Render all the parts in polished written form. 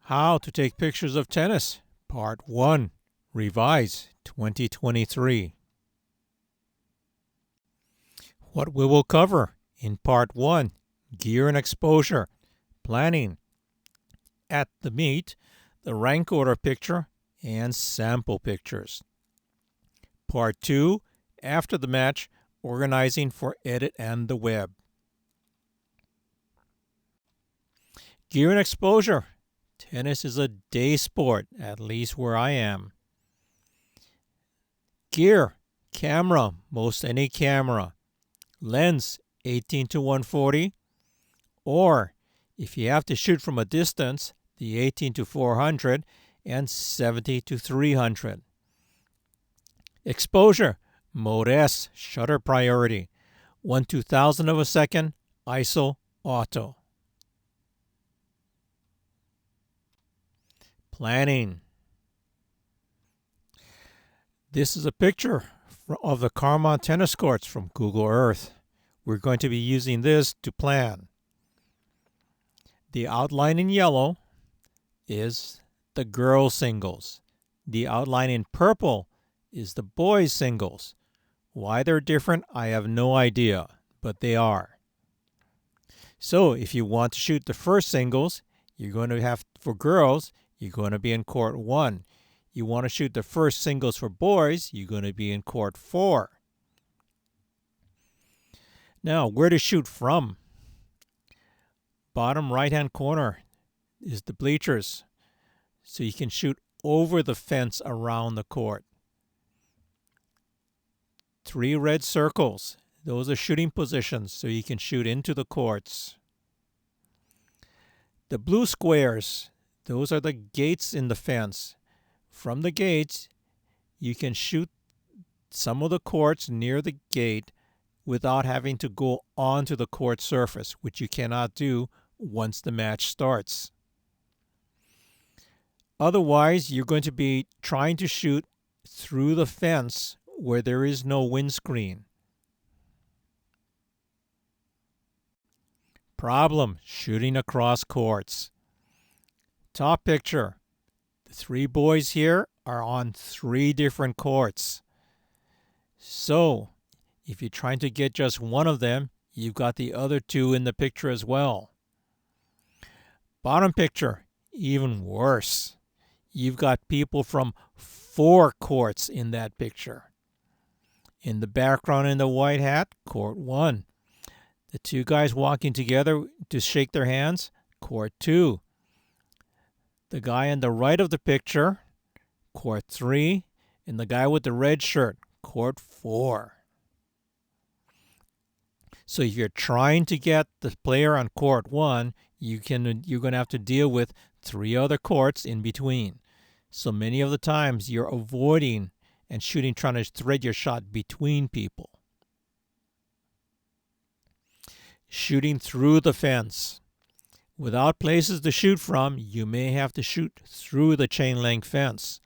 How to take pictures of tennis, Part 1, Revise 2023. What we will cover in Part 1, Gear and Exposure, Planning, At the Meet, the rank order picture, and sample pictures. Part 2, After the Match, Organizing for Edit and the Web. Gear and Exposure. Tennis is a day sport, at least where I am. Gear, camera, most any camera. Lens, 18 to 140. Or, if you have to shoot from a distance, the 18 to 400 and 70 to 300. Exposure, Mode S, shutter priority. 1/2000 of a second, ISO, auto. Planning. This is a picture of the Carmont tennis courts from Google Earth. We're going to be using this to plan. The outline in yellow is the girls' singles. The outline in purple is the boys' singles. Why they're different, I have no idea, but they are. So if you want to shoot the first singles, you're going to have, for girls, you're going to be in court 1. You want to shoot the first singles for boys, you're going to be in court 4. Now, where to shoot from? Bottom right-hand corner is the bleachers, so you can shoot over the fence around the court. 3 red circles, those are shooting positions, so you can shoot into the courts. The blue squares, those are the gates in the fence. From the gates, you can shoot some of the courts near the gate without having to go onto the court surface, which you cannot do once the match starts. Otherwise, you're going to be trying to shoot through the fence where there is no windscreen. Problem, shooting across courts. Top picture. The 3 boys here are on 3 different courts. So, if you're trying to get just one of them, you've got the other 2 in the picture as well. Bottom picture, even worse. You've got people from 4 courts in that picture. In the background in the white hat, court 1. The 2 guys walking together to shake their hands, court 2. The guy on the right of the picture, court 3. And the guy with the red shirt, court 4. So if you're trying to get the player on court 1, you're going to have to deal with 3 other courts in between. So many of the times you're avoiding and shooting, trying to thread your shot between people. Shooting through the fence. Without places to shoot from, you may have to shoot through the chain link fence.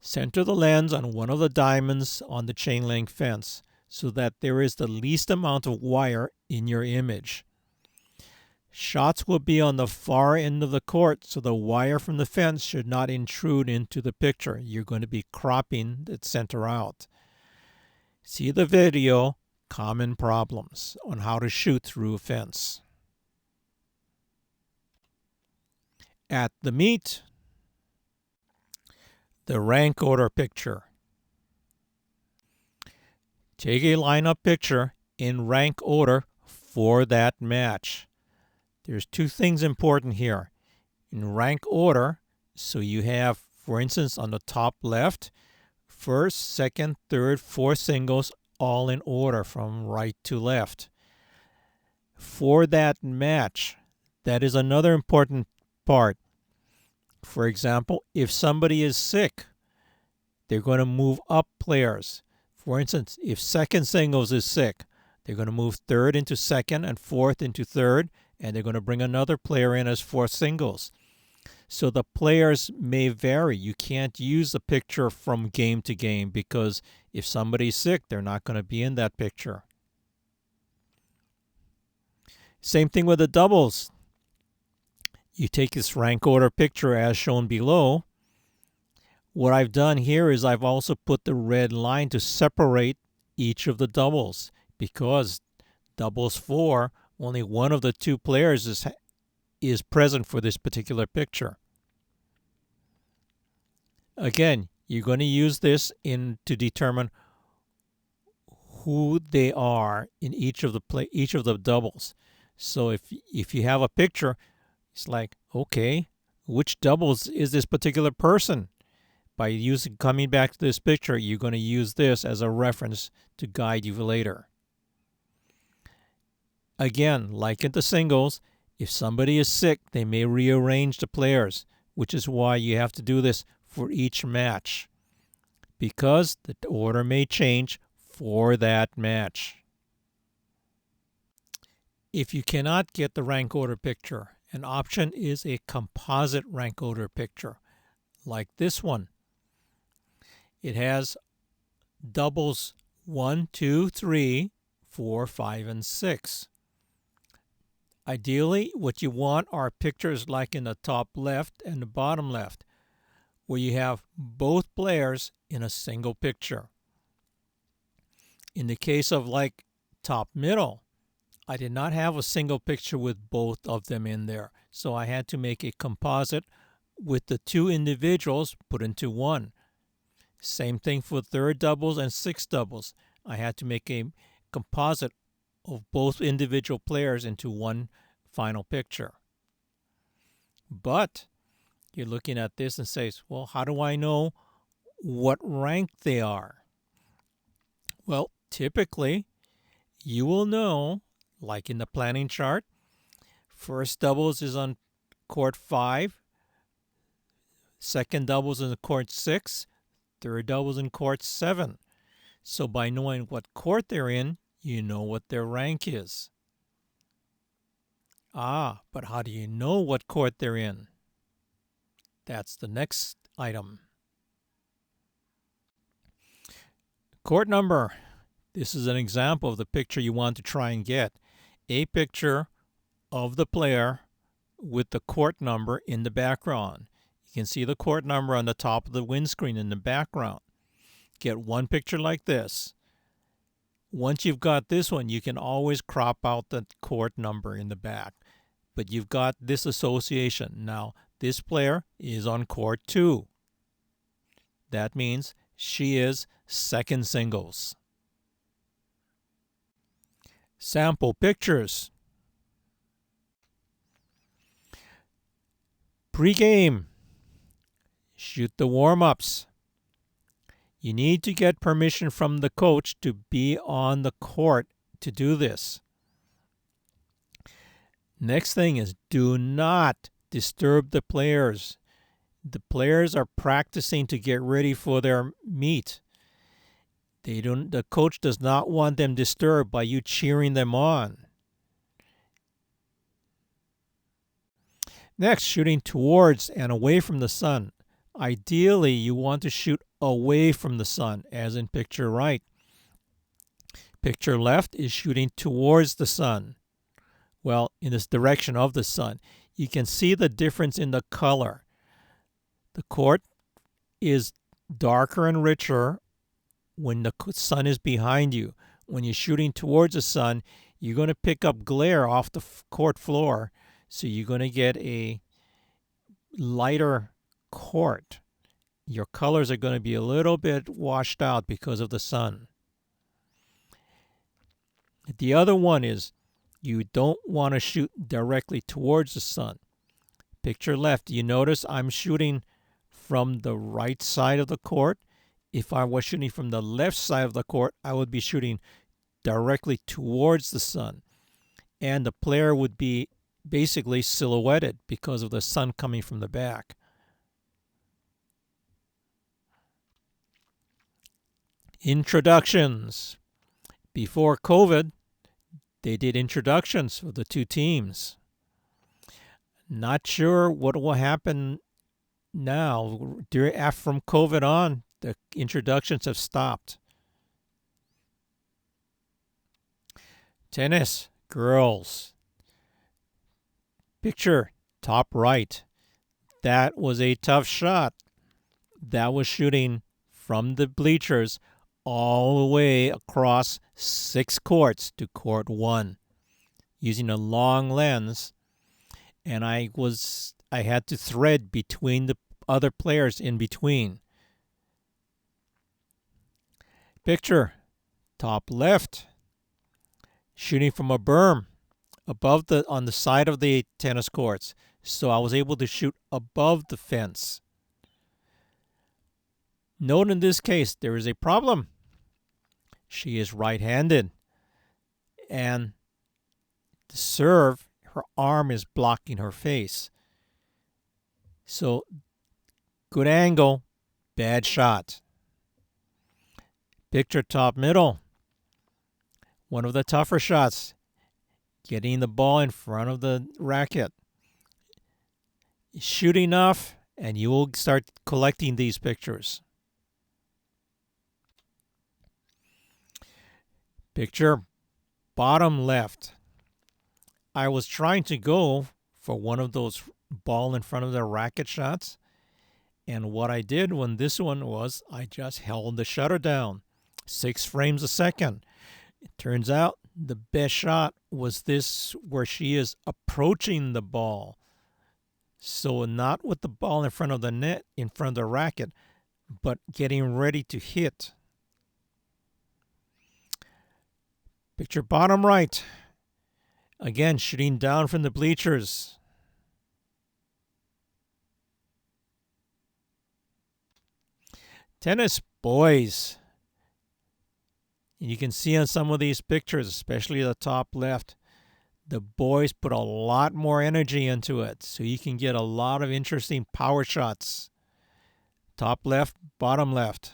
Center the lens on one of the diamonds on the chain link fence so that there is the least amount of wire in your image. Shots will be on the far end of the court, so the wire from the fence should not intrude into the picture. You're going to be cropping the center out. See the video, Common Problems, on how to shoot through a fence. At the meet, the rank order picture. Take a lineup picture in rank order for that match. There's 2 things important here. In rank order, so you have, for instance, on the top left, first, second, third, 4 singles, all in order from right to left. For that match, that is another important part. For example, if somebody is sick, they're going to move up players. For instance, if second singles is sick, they're going to move third into second and fourth into third, and they're going to bring another player in as fourth singles. So the players may vary. You can't use the picture from game to game because if somebody's sick, they're not going to be in that picture. Same thing with the doubles. You take this rank order picture as shown below. What I've done here is I've also put the red line to separate each of the doubles, because doubles 4, only one of the two players is present for this particular picture. Again, you're going to use this to determine who they are in each of the doubles. So if you have a picture, it's like, okay, which doubles is this particular person? By coming back to this picture, you're going to use this as a reference to guide you later. Again, like in the singles, if somebody is sick, they may rearrange the players, which is why you have to do this for each match, because the order may change for that match. If you cannot get the rank order picture, an option is a composite rank order picture, like this one. It has doubles 1, 2, 3, 4, 5, and 6. Ideally, what you want are pictures like in the top left and the bottom left, where you have both players in a single picture. In the case of like top middle, I did not have a single picture with both of them in there, so I had to make a composite with the two individuals put into one. Same thing for third doubles and sixth doubles. I had to make a composite of both individual players into one final picture. But you're looking at this and says, well, how do I know what rank they are? Well, typically, you will know, like in the planning chart, first doubles is on court 5, second doubles is on court 6, third doubles in court 7. So by knowing what court they're in, you know what their rank is. But how do you know what court they're in? That's the next item. Court number. This is an example of the picture you want to try and get. A picture of the player with the court number in the background. You can see the court number on the top of the windscreen in the background. Get one picture like this. Once you've got this one, you can always crop out the court number in the back. But you've got this association. Now, this player is on court 2. That means she is second singles. Sample pictures. Pre-game. Shoot the warm-ups. You need to get permission from the coach to be on the court to do this. Next thing is, do not disturb the players. The players are practicing to get ready for their meet. The coach does not want them disturbed by you cheering them on. Next, shooting towards and away from the sun. Ideally, you want to shoot away from the sun, as in picture right. Picture left is shooting towards the sun. Well, in this direction of the sun. You can see the difference in the color. The court is darker and richer when the sun is behind you. When you're shooting towards the sun, you're going to pick up glare off the court floor, so you're going to get a lighter court. Your colors are going to be a little bit washed out because of the sun. The other one is, you don't want to shoot directly towards the sun. Picture left, you notice I'm shooting from the right side of the court. If I was shooting from the left side of the court, I would be shooting directly towards the sun. And the player would be basically silhouetted because of the sun coming from the back. Introductions. Before COVID, they did introductions for the two teams. Not sure what will happen now. From COVID on, the introductions have stopped. Tennis, girls. Picture top right. That was a tough shot. That was shooting from the bleachers all the way across 6 courts to court 1 using a long lens, and I had to thread between the other players in between. Picture top left, shooting from a berm on the side of the tennis courts, so I was able to shoot above the fence. Note in this case there is a problem. She is right-handed, and the serve, her arm is blocking her face. So good angle, bad shot. Picture top middle. One of the tougher shots, getting the ball in front of the racket. Shoot enough, and you will start collecting these pictures. Picture bottom left. I was trying to go for one of those ball in front of the racket shots, and what I did when this one was I just held the shutter down 6 frames a second. It turns out the best shot was this, where she is approaching the ball, so not with the ball in front of the net, in front of the racket, but getting ready to hit. Picture bottom right. Again, shooting down from the bleachers. Tennis boys. You can see on some of these pictures, especially the top left, the boys put a lot more energy into it, so you can get a lot of interesting power shots. Top left, bottom left.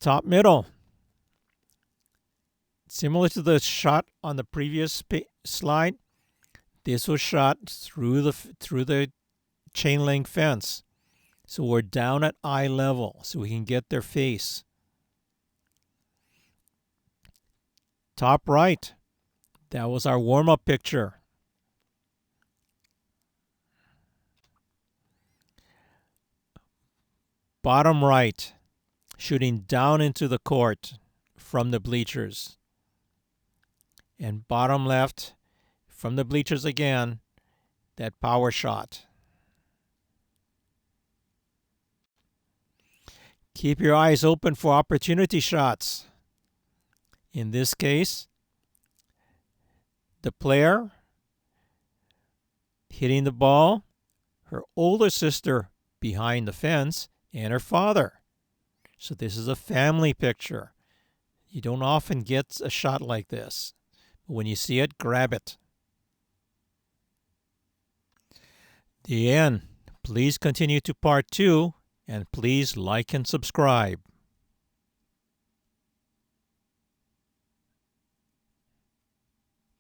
Top middle. Similar to the shot on the previous slide, this was shot through the chain link fence. So we're down at eye level, so we can get their face. Top right. That was our warm-up picture. Bottom right, shooting down into the court from the bleachers. And bottom left, from the bleachers again, that power shot. Keep your eyes open for opportunity shots. In this case, the player hitting the ball, her older sister behind the fence, and her father. So this is a family picture. You don't often get a shot like this. But when you see it, grab it. The end. Please continue to part 2, and please like and subscribe.